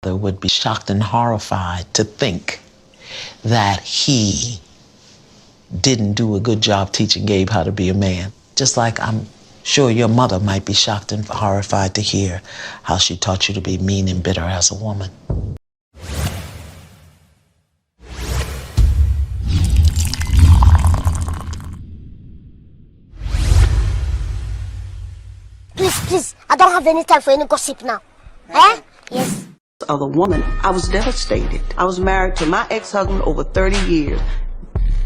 would be shocked and horrified to think that he didn't do a good job teaching Gabe how to be a man. Just like I'm sure your mother might be shocked and horrified to hear how she taught you to be mean and bitter as a woman. Please, I don't have any time for any gossip now. Eh? Yes. Other woman, I was devastated. I was married to my ex-husband over 30 years.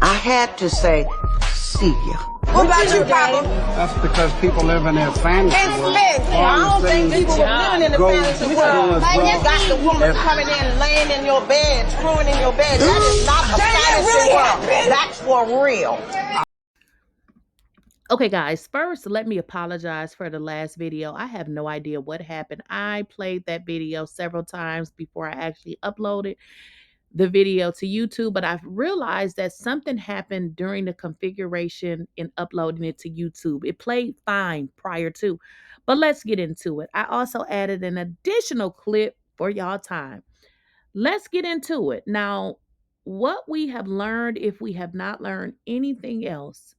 I had to say, see ya. What about you, Papa? That's because people live in their fantasy world. I don't think people were living in the fantasy world. You got the woman coming in, laying in your bed, screwing in your bed. That is not a fantasy world. That's for real. Okay, guys, first, let me apologize for the last video. I have no idea what happened. I played that video several times before I actually uploaded the video to YouTube, but I've realized that something happened during the configuration in uploading it to YouTube. It played fine prior to, but let's get into it. I also added an additional clip for y'all time. Let's get into it. Now, what we have learned, if we have not learned anything else,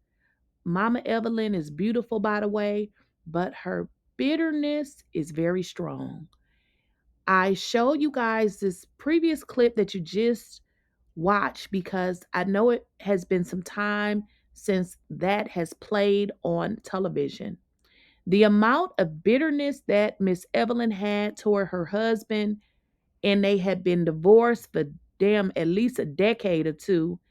Mama Evelyn is beautiful, by the way, but her bitterness is very strong. I showed you guys this previous clip that you just watched because I know it has been some time since that has played on television. The amount of bitterness that Miss Evelyn had toward her husband, and they had been divorced for at least a decade or two,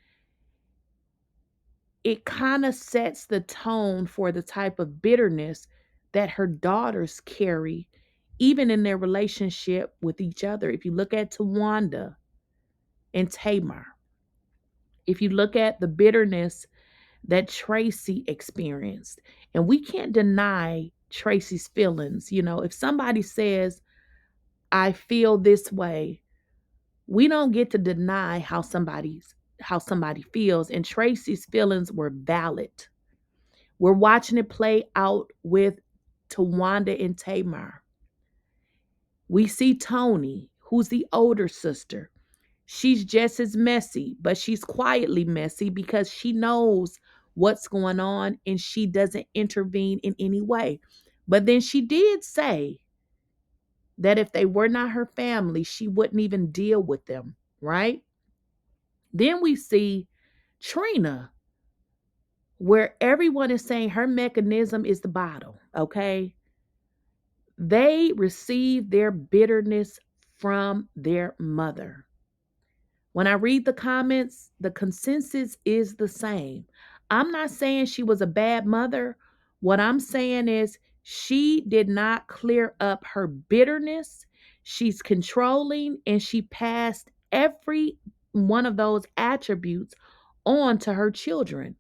it kind of sets the tone for the type of bitterness that her daughters carry, even in their relationship with each other. If you look at Towanda and Tamar, if you look at the bitterness that Tracy experienced, and we can't deny Tracy's feelings. You know, if somebody says, I feel this way, we don't get to deny how somebody feels, and Tracy's feelings were valid. We're watching it play out with Towanda and Tamar. We see Tony, who's the older sister. She's just as messy, but she's quietly messy because she knows what's going on and she doesn't intervene in any way. But then she did say that if they were not her family, she wouldn't even deal with them, right? Then we see Trina, where everyone is saying her mechanism is the bottle, okay? They receive their bitterness from their mother. When I read the comments, the consensus is the same. I'm not saying she was a bad mother. What I'm saying is she did not clear up her bitterness. She's controlling, and she passed every one of those attributes on to her children,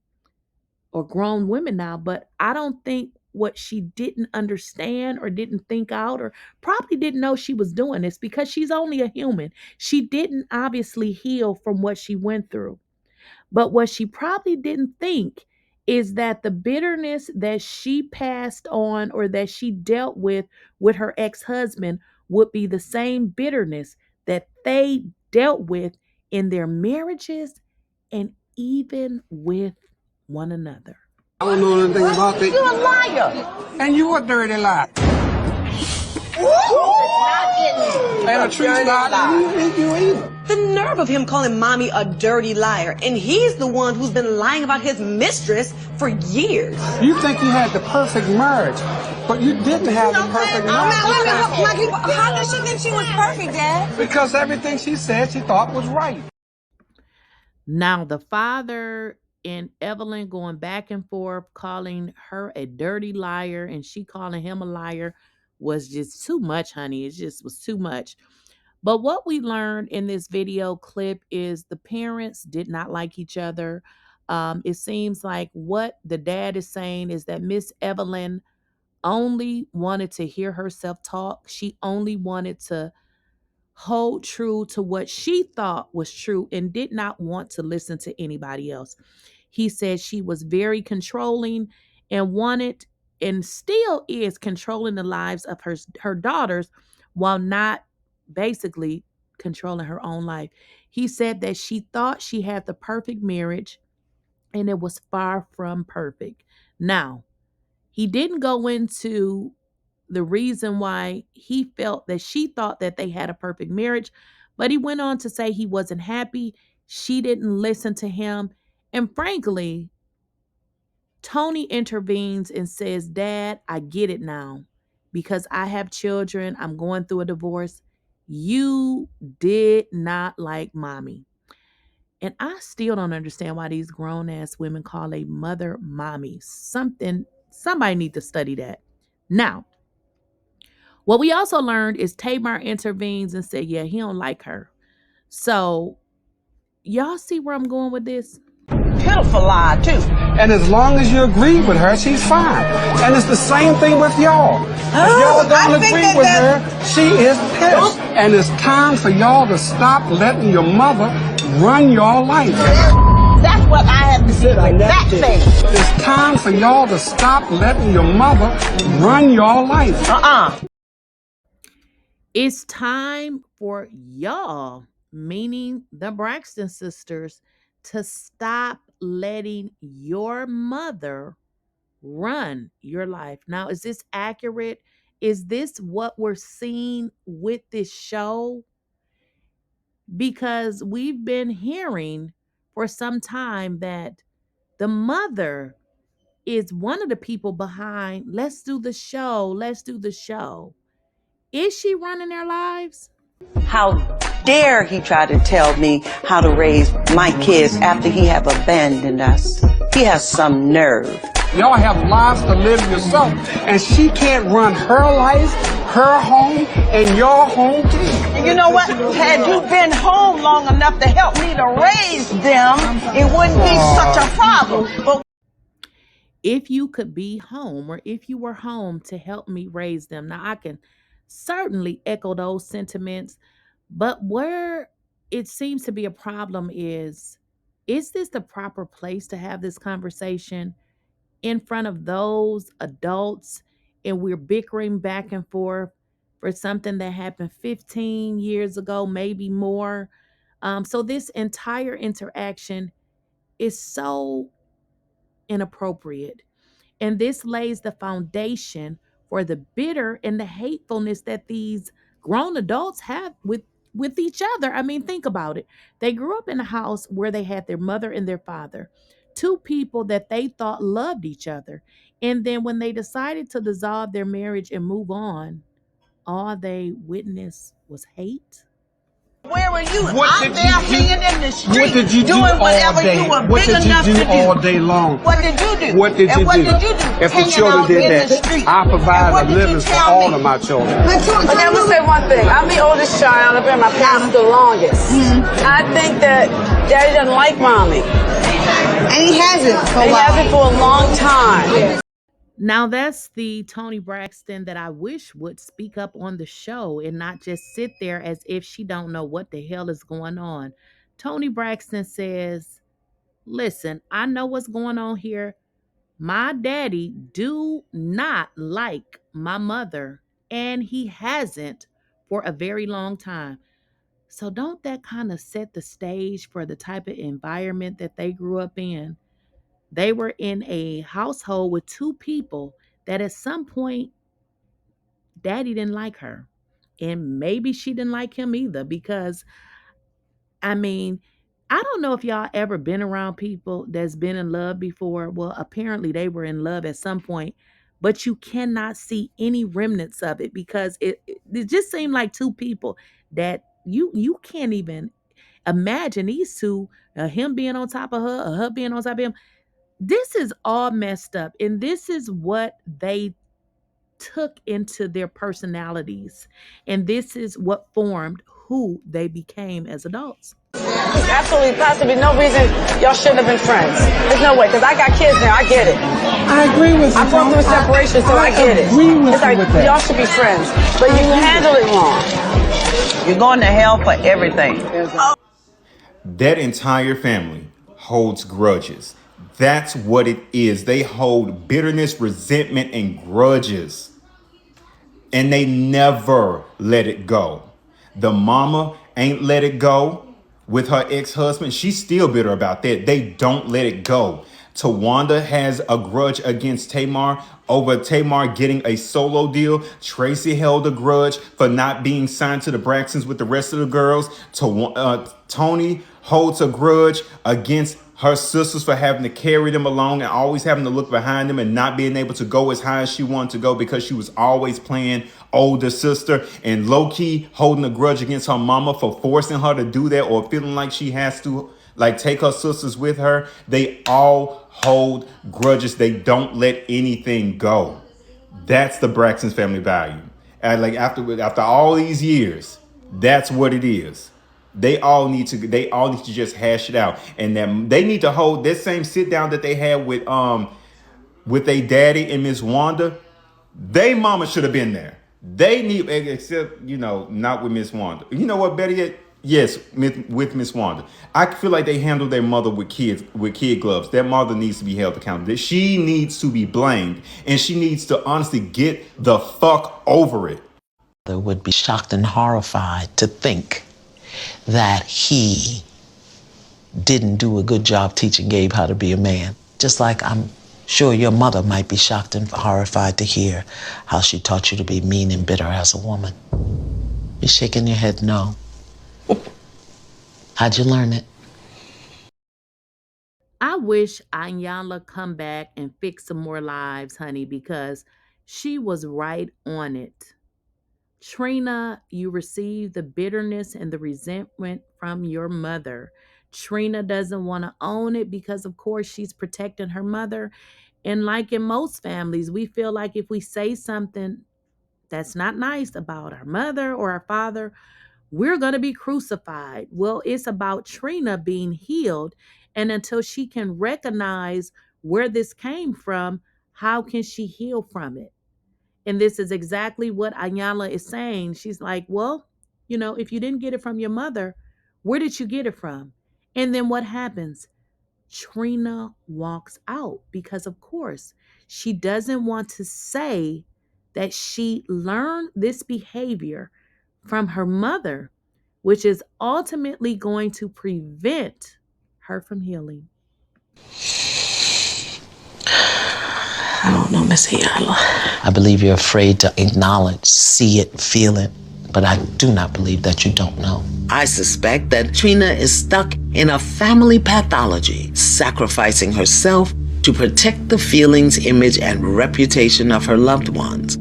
or grown women now. But I don't think what she didn't understand or didn't think out or probably didn't know she was doing this, because she's only a human. She didn't obviously heal from what she went through. But what she probably didn't think is that the bitterness that she passed on or that she dealt with her ex-husband would be the same bitterness that they dealt with in their marriages and even with one another. I don't know anything about it. You're a liar. And you a dirty liar. And a tree liar. You think you either. The nerve of him calling mommy a dirty liar, and he's the one who's been lying about his mistress for years. You think you had the perfect marriage, but you didn't have the perfect marriage. How does she think she was perfect, Dad? Because everything she said she thought was right. Now, the father and Evelyn going back and forth, calling her a dirty liar and she calling him a liar, was just too much, honey. It just was too much. But what we learned in this video clip is the parents did not like each other. It seems like what the dad is saying is that Miss Evelyn only wanted to hear herself talk. She only wanted to hold true to what she thought was true and did not want to listen to anybody else. He said she was very controlling and wanted and still is controlling the lives of her daughters while not basically controlling her own life. He said that she thought she had the perfect marriage and it was far from perfect. Now, he didn't go into the reason why he felt that she thought that they had a perfect marriage, but he went on to say he wasn't happy. She didn't listen to him. And frankly, Tony intervenes and says, Dad, I get it now because I have children. I'm going through a divorce. You did not like mommy. And I still don't understand why these grown ass women call a mother mommy. Somebody need to study that. Now, what we also learned is Tamar intervenes and said, yeah, he don't like her. So y'all see where I'm going with this? Pitiful lie, too. And as long as you agree with her, she's fine. And it's the same thing with y'all. If y'all don't agree with her, she is pissed. And it's time for y'all to stop letting your mother run your life. That's what I have to do with that thing. It's time for y'all to stop letting your mother run your life. It's time for y'all, meaning the Braxton sisters, to stop letting your mother run your life. Now, is this accurate? Is this what we're seeing with this show? Because we've been hearing for some time that the mother is one of the people behind, let's do the show, let's do the show. Is she running their lives? How dare he try to tell me how to raise my kids after he have abandoned us? He has some nerve. Y'all have lives to live yourself, and she can't run her life, her home, and your home too. You know what? Had you been home long enough to help me to raise them, it wouldn't be such a problem. But if you could be home, or if you were home to help me raise them. Now, I can certainly echo those sentiments, but where it seems to be a problem is this the proper place to have this conversation in front of those adults, and we're bickering back and forth for something that happened 15 years ago, maybe more? So this entire interaction is so inappropriate. And this lays the foundation for the bitter and the hatefulness that these grown adults have with each other. I mean, think about it. They grew up in a house where they had their mother and their father, two people that they thought loved each other. And then when they decided to dissolve their marriage and move on, all they witnessed was hate. where were you? What I'm did there you do? hanging in the street What did you do doing all whatever day? you were What big did you enough do to do. all day long? What did you do? What did you and do? what did you do? If the Hanging children out did in that, the street. I And what provide a did you living for tell all me? of my children. Okay, I'm gonna say one thing. I'm the oldest child. I've been my parents the longest. I think that Daddy doesn't like mommy. And he hasn't for a And he while. hasn't for a long time. Now, that's the Toni Braxton that I wish would speak up on the show and not just sit there as if she don't know what the hell is going on. Toni Braxton says, listen, I know what's going on here. My daddy do not like my mother, and he hasn't for a very long time. So don't that kind of set the stage for the type of environment that they grew up in? They were in a household with two people that at some point daddy didn't like her. And maybe she didn't like him either, because I mean, I don't know if y'all ever been around people that's been in love before. Well, apparently they were in love at some point, but you cannot see any remnants of it because it just seemed like two people that you can't even imagine these two, him being on top of her or her being on top of him. This is all messed up, and this is what they took into their personalities, and this is what formed who they became as adults. There's absolutely possibly no reason y'all shouldn't have been friends. There's no way, because I got kids now. I get it. I agree with you. I'm going through a separation, so I get it. agree with It's you like with that. y'all should be friends, but you handle it wrong. You're going to hell for everything. That entire family holds grudges. That's what it is. They hold bitterness, resentment, and grudges. And they never let it go. The mama ain't let it go with her ex-husband. She's still bitter about that. They don't let it go. Towanda has a grudge against Tamar over Tamar getting a solo deal. Tracy held a grudge for not being signed to the Braxtons with the rest of the girls. Tony holds a grudge against her sisters for having to carry them along and always having to look behind them and not being able to go as high as she wanted to go because she was always playing older sister. And low-key holding a grudge against her mama for forcing her to do that or feeling like she has to like take her sisters with her. They all hold grudges. They don't let anything go. That's the Braxton's family value. And like after all these years, that's what it is. They all need to just hash it out. And that they need to hold that same sit down that they had with their daddy and Miss Wanda. They mama should have been there. They need, except, not with Miss Wanda. You know what, better yet? Yes, with Miss Wanda. I feel like they handled their mother with kid gloves. That mother needs to be held accountable. She needs to be blamed. And she needs to honestly get the fuck over it. They would be shocked and horrified to think that he didn't do a good job teaching Gabe how to be a man. Just like I'm sure your mother might be shocked and horrified to hear how she taught you to be mean and bitter as a woman. You're shaking your head no. How'd you learn it? I wish Iyanla come back and fix some more lives, honey, because she was right on it. Trina, you received the bitterness and the resentment from your mother. Trina doesn't want to own it because, of course, she's protecting her mother. And like in most families, we feel like if we say something that's not nice about our mother or our father, we're going to be crucified. Well, it's about Trina being healed. And until she can recognize where this came from, how can she heal from it? And this is exactly what Iyanla is saying. She's like, well, if you didn't get it from your mother, where did you get it from? And then what happens? Trina walks out because, of course, she doesn't want to say that she learned this behavior from her mother, which is ultimately going to prevent her from healing. I don't know, Miss Iyanla. I believe you're afraid to acknowledge, see it, feel it, but I do not believe that you don't know. I suspect that Trina is stuck in a family pathology, sacrificing herself to protect the feelings, image, and reputation of her loved ones.